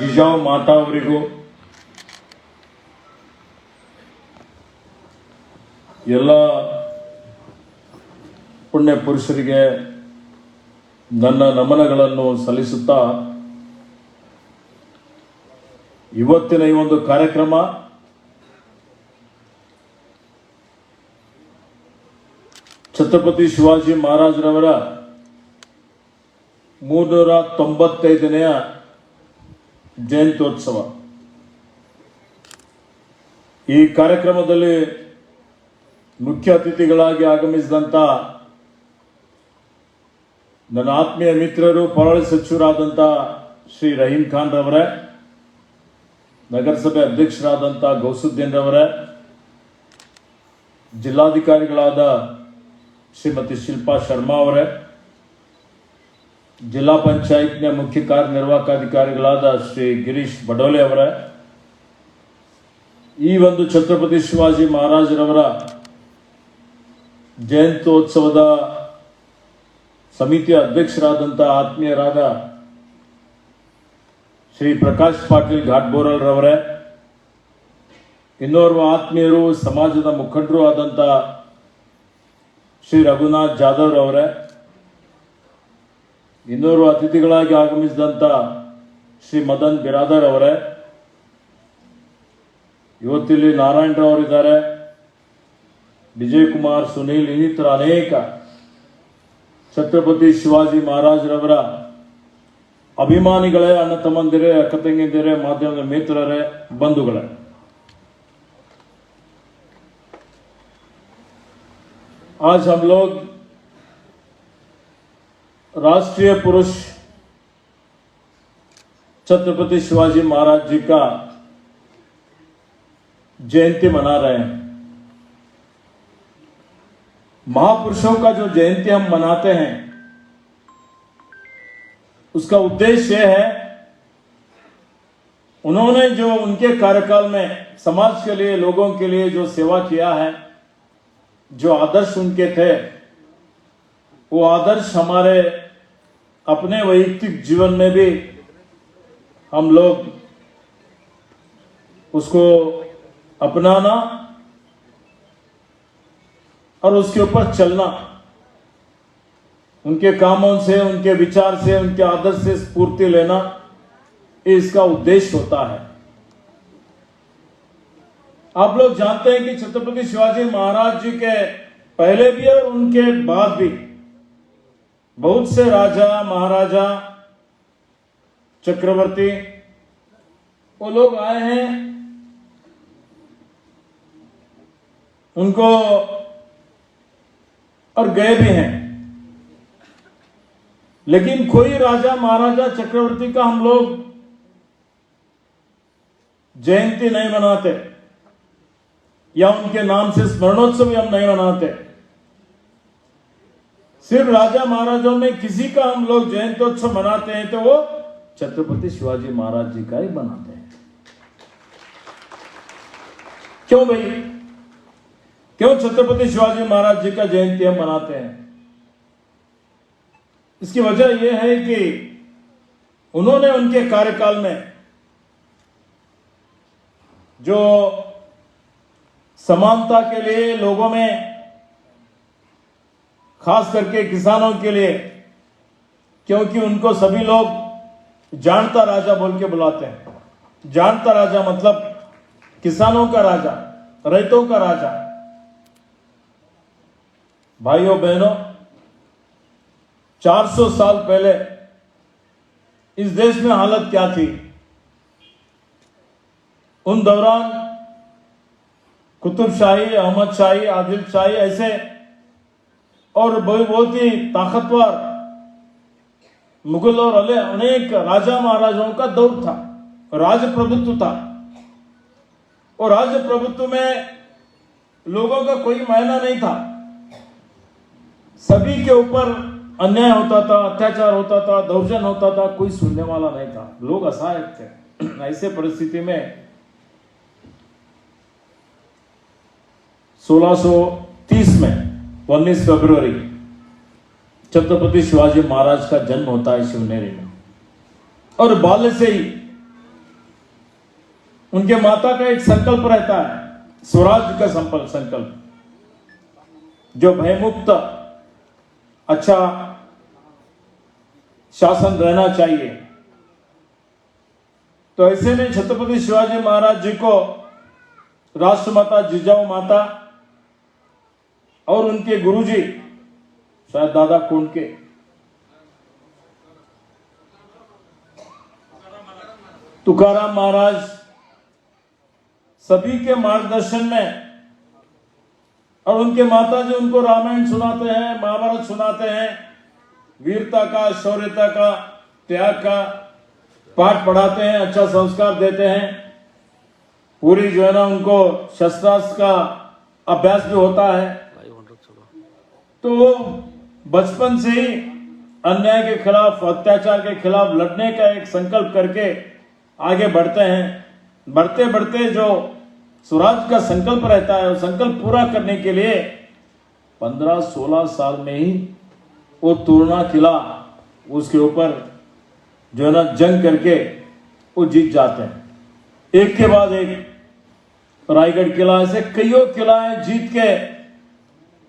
ಜಿಜಾವ್ ಮಾತಾ ಅವರಿಗೂ ಎಲ್ಲ ಪುಣ್ಯ ಪುರುಷರಿಗೆ ನನ್ನ ನಮನಗಳನ್ನು ಸಲ್ಲಿಸುತ್ತಾ ಇವತ್ತಿನ ಈ ಒಂದು ಕಾರ್ಯಕ್ರಮ ಛತ್ರಪತಿ ಶಿವಾಜಿ ಮಹಾರಾಜರವರ 395ನೇ ಜಯಂತ್ಯೋತ್ಸವ. ಈ ಕಾರ್ಯಕ್ರಮದಲ್ಲಿ ಮುಖ್ಯ ಅತಿಥಿಗಳಾಗಿ ಆಗಮಿಸಿದಂಥ ನನ್ನ ಆತ್ಮೀಯ ಮಿತ್ರರು, ಪೌರಾಣಿಕ ಸಚಿವರಾದಂಥ ಶ್ರೀ ರಹೀಂ ಖಾನ್ ರವರೇ, ನಗರಸಭೆ ಅಧ್ಯಕ್ಷರಾದಂಥ ಗೌಸುದ್ದೀನ್ ರವರೇ, ಜಿಲ್ಲಾಧಿಕಾರಿಗಳಾದ ಶ್ರೀಮತಿ ಶಿಲ್ಪಾ ಶರ್ಮಾ ಅವರೇ, ಜಿಲ್ಲಾ ಪಂಚಾಯತ್ನ ಮುಖ್ಯ ಕಾರ್ಯನಿರ್ವಾಹಕ ಅಧಿಕಾರಿಗಳಾದ ಶ್ರೀ ಗಿರೀಶ್ ಬಡೋಲೆ ಅವರೇ, ಈ ಒಂದು ಛತ್ರಪತಿ ಶಿವಾಜಿ ಮಹಾರಾಜರವರ ಜಯಂತ್ಯೋತ್ಸವದ ಸಮಿತಿಯ ಅಧ್ಯಕ್ಷರಾದಂಥ ಆತ್ಮೀಯರಾದ ಶ್ರೀ ಪ್ರಕಾಶ್ ಪಾಟೀಲ್ ಘಾಟ್ಬೋರಲ್ ರವರೇ, ಇನ್ನೋರ್ವ ಆತ್ಮೀಯರು, ಸಮಾಜದ ಮುಖಂಡರು ಆದಂಥ ಶ್ರೀ ರಘುನಾಥ್ ಜಾಧವ್ ರವರೇ, ಇನ್ನೋರ್ವ ಅತಿಥಿಗಳಾಗಿ ಆಗಮಿಸಿದಂಥ ಶ್ರೀ ಮದನ್ ಬಿರಾದರ್ ಅವರೇ, ಇವತ್ತಿಲ್ಲಿ ನಾರಾಯಣ್ ರಾವ್ ಅವರಿದ್ದಾರೆ, ವಿಜಯ್ ಕುಮಾರ್, ಸುನೀಲ್, ಇನ್ನಿತರ ಅನೇಕ ಛತ್ರಪತಿ ಶಿವಾಜಿ ಮಹಾರಾಜರವರ ಅಭಿಮಾನಿಗಳೇ, ಅಣ್ಣ ತಮ್ಮಂದಿರೇ, ಅಕ್ಕ ತಂಗಿಯಂದಿರೇ, ಮಾಧ್ಯಮದ ಮಿತ್ರರೇ, ಬಂಧುಗಳೇ, आज हम लोग राष्ट्रीय पुरुष छत्रपति शिवाजी महाराज जी का जयंती मना रहे हैं। महापुरुषों का जो जयंती हम मनाते हैं उसका उद्देश्य यह है, उन्होंने जो उनके कार्यकाल में समाज के लिए, लोगों के लिए जो सेवा किया है, जो आदर्श उनके थे, वो आदर्श हमारे अपने वैयक्तिक जीवन में भी हम लोग उसको अपनाना और उसके ऊपर चलना, उनके कामों से, उनके विचार से, उनके आदर्श से स्फूर्ति लेना, ये इसका उद्देश्य होता है। आप लोग जानते हैं कि छत्रपति शिवाजी महाराज जी के पहले भी और उनके बाद भी बहुत से राजा, महाराजा, चक्रवर्ती, वो लोग आए हैं, उनको और गए भी हैं, लेकिन कोई राजा, महाराजा, चक्रवर्ती का हम लोग जयंती नहीं मनाते या उनके नाम से स्मरणोत्सव हम नहीं मनाते। सिर्फ राजा महाराजों में किसी का हम लोग जयंत्योत्सव मनाते हैं तो वो छत्रपति शिवाजी महाराज जी का ही मनाते हैं। क्यों भाई, क्यों छत्रपति शिवाजी महाराज जी का जयंती हम मनाते हैं? इसकी वजह यह है कि उन्होंने उनके कार्यकाल में जो समानता के लिए, लोगों में खास करके किसानों के लिए, क्योंकि उनको सभी लोग जानता राजा बोल के बुलाते हैं। जानता राजा मतलब किसानों का राजा, रैतों का राजा। भाइयों बहनों, 400 साल पहले इस देश में हालत क्या थी? उन दौरान कुतुबशाही, अहमद शाही, आदिल शाही ऐसे और बहुत ही ताकतवर मुगल और अनेक राजा महाराजाओं का दौर था, राजप्रभुत्व था। और राजप्रभुत्व में लोगों का कोई मायना नहीं था, सभी के ऊपर अन्याय होता था, अत्याचार होता था, दौर्जन्य होता था, कोई सुनने वाला नहीं था, लोग असहाय थे। ऐसे परिस्थिति में 1630 में 19 फरवरी छत्रपति शिवाजी महाराज का जन्म होता है शिवनेरी में। और बाल्य से ही उनके माता का एक संकल्प रहता है, स्वराज का संकल्प, जो भयमुक्त अच्छा शासन रहना चाहिए। तो ऐसे में छत्रपति शिवाजी महाराज जी को राष्ट्रमाता जिजाऊ माता और उनके गुरुजी शायद दादा कोंडके तुकाराम महाराज सभी के मार्गदर्शन में, और उनके माता जी उनको रामायण सुनाते हैं, महाभारत सुनाते हैं, वीरता का, शौर्यता का, त्याग का पाठ पढ़ाते हैं, अच्छा संस्कार देते हैं। पूरी जो है ना उनको शस्त्रास्त्र का अभ्यास भी होता है। तो वो बचपन से ही अन्याय के खिलाफ, अत्याचार के खिलाफ लड़ने का एक संकल्प करके आगे बढ़ते हैं। बढ़ते बढ़ते जो स्वराज का संकल्प रहता है, वो संकल्प पूरा करने के लिए 15-16 साल में ही वो तोरना किला, उसके ऊपर जो है ना जंग करके वो जीत जाते हैं। एक के बाद एक रायगढ़ किला, ऐसे कईयों किलाएं जीत के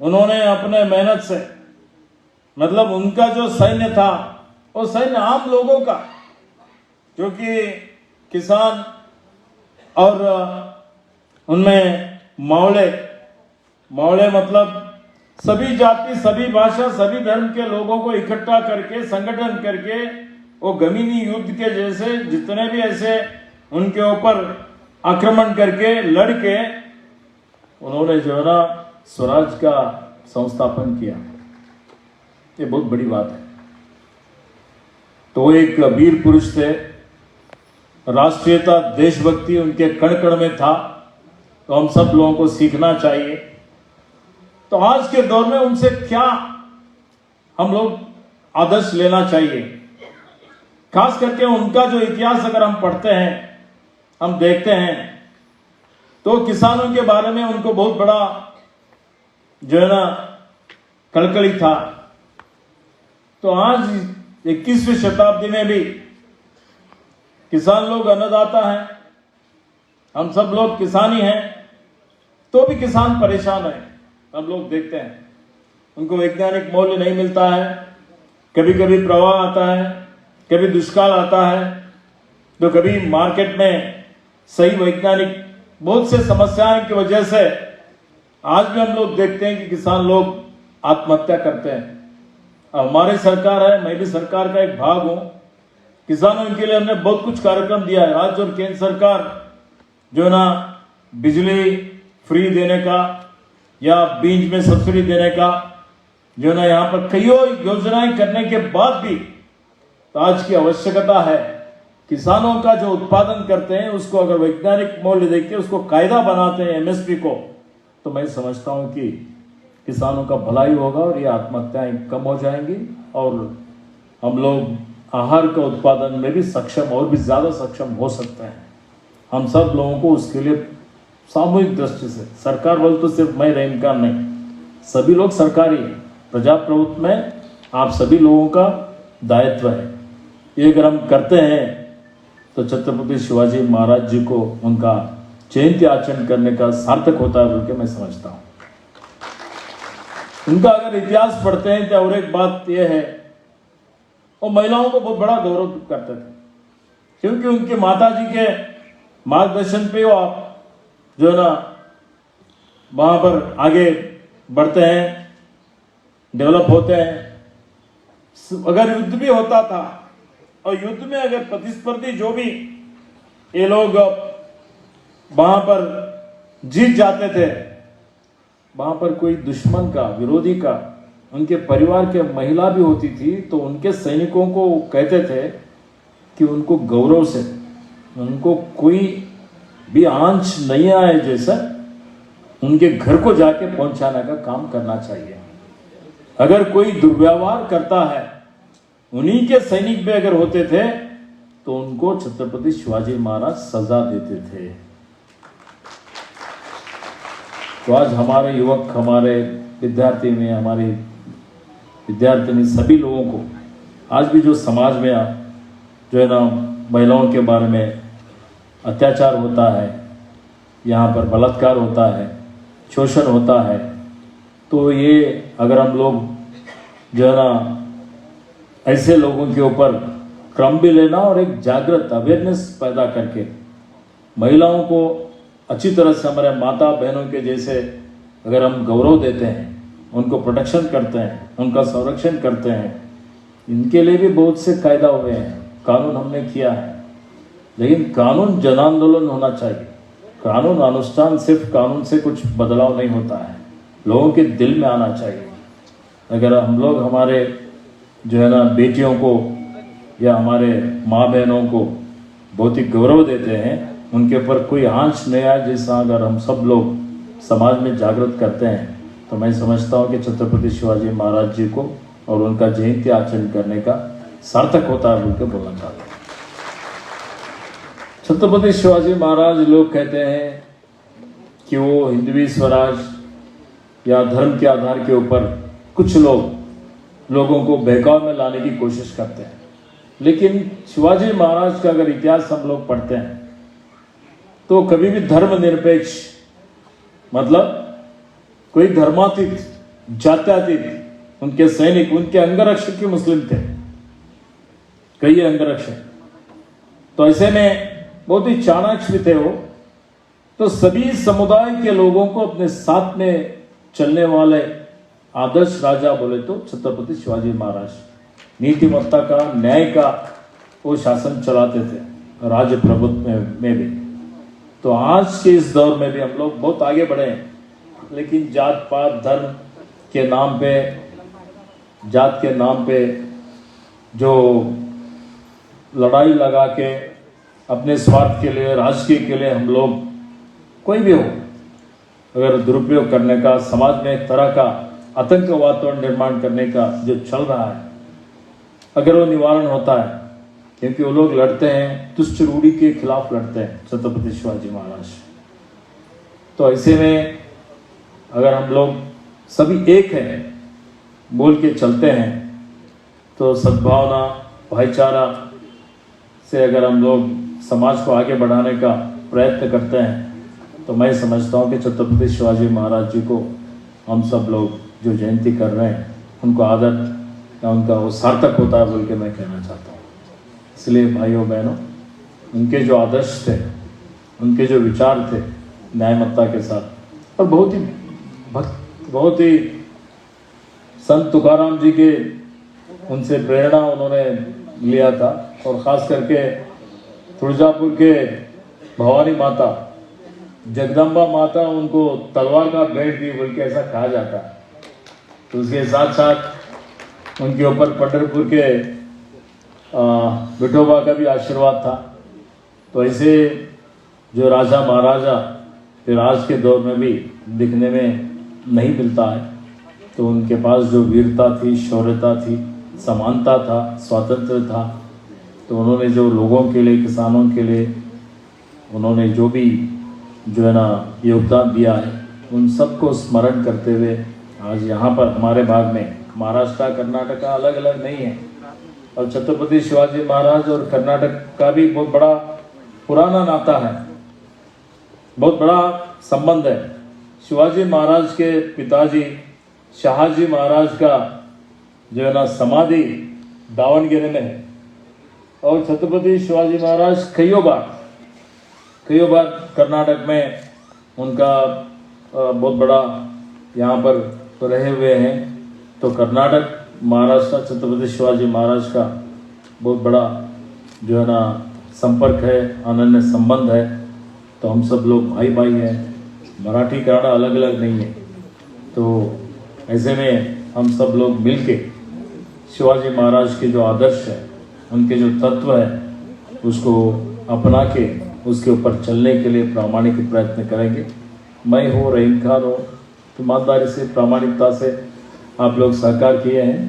उन्होंने अपने मेहनत से, मतलब उनका जो सैन्य था वो सैन्य आम लोगों का, जो कि किसान और उनमें मावले मतलब सभी जाति, सभी भाषा, सभी धर्म के लोगों को इकट्ठा करके, संगठन करके, वो गमीनी युद्ध के जैसे जितने भी ऐसे उनके ऊपर आक्रमण करके लड़के उन्होंने जो है ना स्वराज का संस्थापन किया। ये बहुत बड़ी बात है। तो एक वीर पुरुष थे, राष्ट्रीयता, देशभक्ति उनके कण कण में था। तो हम सब लोगों को सीखना चाहिए। तो आज के दौर में उनसे क्या हम लोग आदर्श लेना चाहिए, खास करके उनका जो इतिहास अगर हम पढ़ते हैं, हम देखते हैं, तो किसानों के बारे में उनको बहुत बड़ा जो है ना कलकली था। तो आज 21वीं शताब्दी में भी किसान लोग अन्नदाता हैं, हम सब लोग किसान ही हैं, तो भी किसान परेशान है। हम लोग देखते हैं उनको वैज्ञानिक मूल्य नहीं मिलता है, कभी कभी प्रवाह आता है, कभी दुष्काल आता है, तो कभी मार्केट में सही वैज्ञानिक बहुत से समस्याओं की वजह से आज भी हम लोग देखते हैं कि किसान लोग आत्महत्या करते हैं। अब हमारी सरकार है, मैं भी सरकार का एक भाग हूं, किसानों के लिए हमने बहुत कुछ कार्यक्रम दिया है। राज्य और केंद्र सरकार जो ना बिजली फ्री देने का या बीज में सब्सिडी देने का, जो ना यहाँ पर कई योजनाएं करने के बाद भी तो आज की आवश्यकता है किसानों का जो उत्पादन करते हैं उसको अगर वैज्ञानिक मूल्य देके उसको कायदा बनाते हैं एमएसपी को, तो मैं समझता हूं कि किसानों का भलाई होगा और ये आत्महत्याएं कम हो जाएंगी और हम लोग आहार का उत्पादन में भी सक्षम और भी ज्यादा सक्षम हो सकते हैं। हम सब लोगों को उसके लिए सामूहिक दृष्टि से, सरकार बोल तो सिर्फ मैं रहीमखान नहीं, सभी लोग सरकारी है, प्रजाप्रभुत्व में आप सभी लोगों का दायित्व है। ये अगर हम करते हैं तो छत्रपति शिवाजी महाराज जी को उनका जयंती आचरण करने का सार्थक होता है बोल के मैं समझता हूँ। उनका अगर इतिहास पढ़ते हैं तो और एक बात यह है, वो महिलाओं को बहुत बड़ा गौरव करते थे, क्योंकि उनकी माता जी के मार्गदर्शन पे वो आप जो है ना वहां पर आगे बढ़ते हैं, डेवलप होते हैं। अगर युद्ध भी होता था और युद्ध में अगर प्रतिस्पर्धी जो भी ये लोग वहां पर जीत जाते थे, वहां पर कोई दुश्मन का, विरोधी का, उनके परिवार के महिला भी होती थी, तो उनके सैनिकों को कहते थे कि उनको गौरव से, उनको कोई भी आंच नहीं आए जैसा उनके घर को जाके पहुंचाने का काम करना चाहिए। अगर कोई दुर्व्यवहार करता है, उन्हीं के सैनिक भी अगर होते थे तो उनको छत्रपति शिवाजी महाराज सजा देते थे। तो आज हमारे युवक, हमारे विद्यार्थी में, हमारी विद्यार्थिनी, सभी लोगों को आज भी जो समाज में जो है ना महिलाओं के बारे में अत्याचार होता है, यहाँ पर बलात्कार होता है, शोषण होता है, तो ये अगर हम लोग जो है ना ऐसे लोगों के ऊपर क्रम भी लेना और एक जागृत अवेयरनेस पैदा करके महिलाओं को अच्छी तरह से हमारे माता बहनों के जैसे अगर हम गौरव देते हैं, उनको प्रोटेक्शन करते हैं, उनका संरक्षण करते हैं, इनके लिए भी बहुत से कायदा हुए हैं, कानून हमने किया है, लेकिन कानून जन आंदोलन होना चाहिए। कानून अनुष्ठान सिर्फ कानून से कुछ बदलाव नहीं होता है, लोगों के दिल में आना चाहिए। अगर हम लोग हमारे जो है ना बेटियों को या हमारे माँ बहनों को बहुत ही गौरव देते हैं, उनके ऊपर कोई आंच नहीं आए, जैसा अगर हम सब लोग समाज में जागृत करते हैं, तो मैं समझता हूँ कि छत्रपति शिवाजी महाराज जी को और उनका जयंती आचरण करने का सार्थक होता है बोल के बोलना चाहता हूँ। छत्रपति शिवाजी महाराज, लोग कहते हैं कि वो हिंदवी स्वराज या धर्म के आधार के ऊपर कुछ लोगों को बहकाव में लाने की कोशिश करते हैं, लेकिन शिवाजी महाराज का अगर इतिहास हम लोग पढ़ते हैं तो कभी भी धर्मनिरपेक्ष, मतलब कोई धर्मातीत, जात्यातीत, उनके सैनिक, उनके अंगरक्षक ही मुस्लिम थे, कई अंगरक्षक। तो ऐसे में बहुत ही चाणक्य भी थे वो, तो सभी समुदाय के लोगों को अपने साथ में चलने वाले आदर्श राजा बोले तो छत्रपति शिवाजी महाराज। नीतिमत्ता का, न्याय का वो शासन चलाते थे, राज्य प्रभुत्व में भी। तो आज के इस दौर में भी हम लोग बहुत आगे बढ़े हैं, लेकिन जात पात धर्म के नाम पे, जात के नाम पे जो लड़ाई लगा के अपने स्वार्थ के लिए, राजकीय के लिए हम लोग, कोई भी हो, अगर दुरुपयोग करने का, समाज में एक तरह का आतंक वातावरण निर्माण करने का जो चल रहा है, अगर वो निवारण होता है, क्योंकि वो लोग लड़ते हैं, दुष्ट रूढ़ी के खिलाफ लड़ते हैं छत्रपति शिवाजी महाराज। तो ऐसे में अगर हम लोग सभी एक हैं बोल के चलते हैं, तो सद्भावना, भाईचारा से अगर हम लोग समाज को आगे बढ़ाने का प्रयत्न करते हैं, तो मैं समझता हूँ कि छत्रपति शिवाजी महाराज जी को हम सब लोग जो जयंती कर रहे हैं, उनको आदर या उनका वो सार्थक होता है बोल के मैं कहना चाहता हूँ। इसलिए भाइयों बहनों, उनके जो आदर्श थे, उनके जो विचार थे न्यायमत्ता के साथ, और बहुत ही संत तुकाराम जी के उनसे प्रेरणा उन्होंने लिया था, और ख़ास करके तुळजापुर के भवानी माता, जगदम्बा माता उनको तलवार का भेंट दी बोल के ऐसा कहा जाता है। तो उसके साथ साथ उनके ऊपर पंढरपुर के विठोबा का भी आशीर्वाद था। तो ऐसे जो राजा महाराजा फिर आज के दौर में भी दिखने में नहीं मिलता है, तो उनके पास जो वीरता थी, शौर्यता थी, समानता था, स्वातंत्र्य था, तो उन्होंने जो लोगों के लिए, किसानों के लिए उन्होंने जो भी जो है ना योगदान दिया है, उन सबको स्मरण करते हुए आज यहाँ पर हमारे भाग में महाराष्ट्र, कर्नाटक अलग अलग नहीं है, और छत्रपति शिवाजी महाराज और कर्नाटक का भी बहुत बड़ा पुराना नाता है, बहुत बड़ा संबंध है। शिवाजी महाराज के पिताजी शहाजी महाराज का जो है ना समाधि दावणगेरे में है, और छत्रपति शिवाजी महाराज कईयों बार कर्नाटक में उनका बहुत बड़ा यहाँ पर तो रहे हुए हैं। तो कर्नाटक, महाराष्ट्र, छत्रपति शिवाजी महाराज का बहुत बड़ा जो है ना संपर्क है, अनन्य संबंध है। तो हम सब लोग भाई भाई हैं, मराठी कन्नड़ अलग अलग नहीं है। तो ऐसे में हम सब लोग मिलके शिवाजी महाराज के जो आदर्श है, उनके जो तत्व है, उसको अपना के उसके ऊपर चलने के लिए प्रामाणिक प्रयत्न करेंगे। मैं हो, रहीम खान हो, ईमानदारी से, प्रामाणिकता से आप लोग सहकार किए हैं।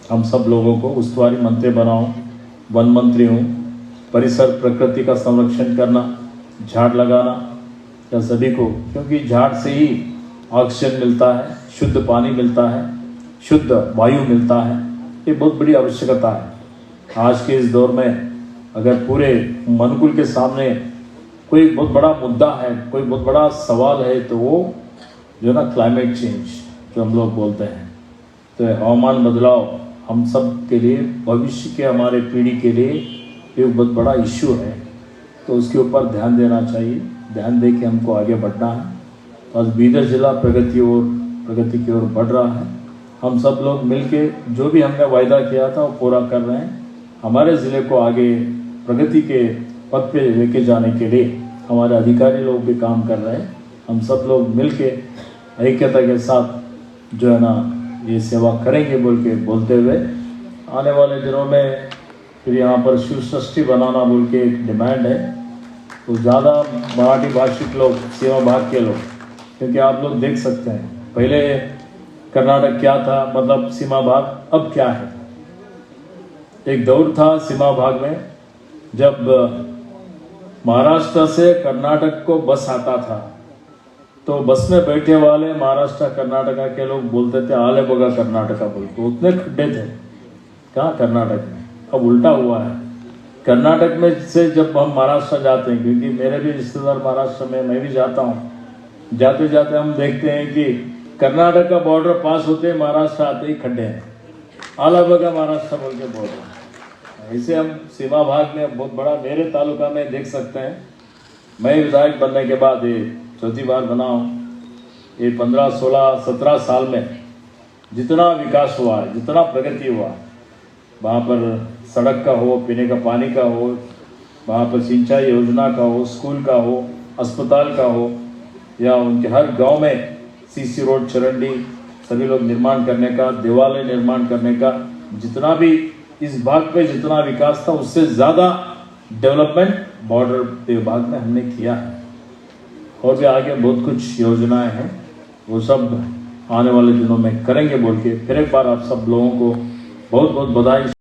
हम सब लोगों को उस्तुवारी मंत्री बनाओ, वन मंत्री हूँ, परिसर प्रकृति का संरक्षण करना, झाड़ लगाना या सभी को, क्योंकि झाड़ से ही ऑक्सीजन मिलता है, शुद्ध पानी मिलता है, शुद्ध वायु मिलता है। ये बहुत बड़ी आवश्यकता है। आज के इस दौर में अगर पूरे मनुकुल के सामने कोई बहुत बड़ा मुद्दा है, कोई बहुत बड़ा सवाल है, तो वो जो ना क्लाइमेट चेंज जो हम लोग बोलते हैं, तो हवामान बदलाव हम सब के लिए, भविष्य के हमारे पीढ़ी के लिए एक बहुत बड़ा इश्यू है। तो उसके ऊपर ध्यान देना चाहिए, ध्यान दे के हमको आगे बढ़ना है। तो आज बीदर जिला प्रगति की ओर बढ़ रहा है। हम सब लोग मिलके जो भी हमने वायदा किया था वो पूरा कर रहे हैं। हमारे ज़िले को आगे प्रगति के पथ पे लेके जाने के लिए हमारे अधिकारी लोग भी काम कर रहे हैं। हम सब लोग मिलके ऐक्यता के साथ जो है ना ये सेवा करेंगे बोल के बोलते हुए, आने वाले दिनों में फिर यहाँ पर शिव षष्ठी बनाना बोल के एक डिमांड है। तो ज़्यादा मराठी भाषिक लोग, सीमा भाग के लोग, क्योंकि आप लोग देख सकते हैं पहले कर्नाटक क्या था, मतलब सीमा भाग अब क्या है। एक दौर था सीमा भाग में जब महाराष्ट्र से कर्नाटक को बस आता था, तो बस में बैठे वाले महाराष्ट्र कर्नाटका के लोग बोलते थे आले बगा कर्नाटका बोल के। उतने खड्डे थे कहाँ कर्नाटक में। अब उल्टा हुआ है, कर्नाटक में से जब हम महाराष्ट्र जाते हैं, क्योंकि मेरे भी रिश्तेदार महाराष्ट्र में, मैं भी जाता हूँ, जाते जाते हम देखते हैं कि कर्नाटक का बॉर्डर पास होते ही महाराष्ट्र आते ही खड्डे हैं, आला बगा महाराष्ट्र बोल के बोल रहे हैं। ऐसे हम सीमा भाग में बहुत बड़ा, मेरे तालुका में देख सकते हैं। मैं विधायक बनने के बाद ये चौथी बार बना हूँ। ये 15, 16, 17 साल में जितना विकास हुआ है, जितना प्रगति हुआ, वहाँ पर सड़क का हो, पीने का पानी का हो, वहाँ पर सिंचाई योजना का हो, स्कूल का हो, अस्पताल का हो, या उनके हर गांव में सीसी रोड, चरंडी सभी लोग निर्माण करने का, देवालय निर्माण करने का, जितना भी इस भाग पे जितना विकास था उससे ज़्यादा डेवलपमेंट बॉर्डर विभाग में हमने किया है। और भी आगे बहुत कुछ योजनाएं हैं, वो सब आने वाले दिनों में करेंगे बोल के फिर एक बार आप सब लोगों को बहुत बहुत बधाई।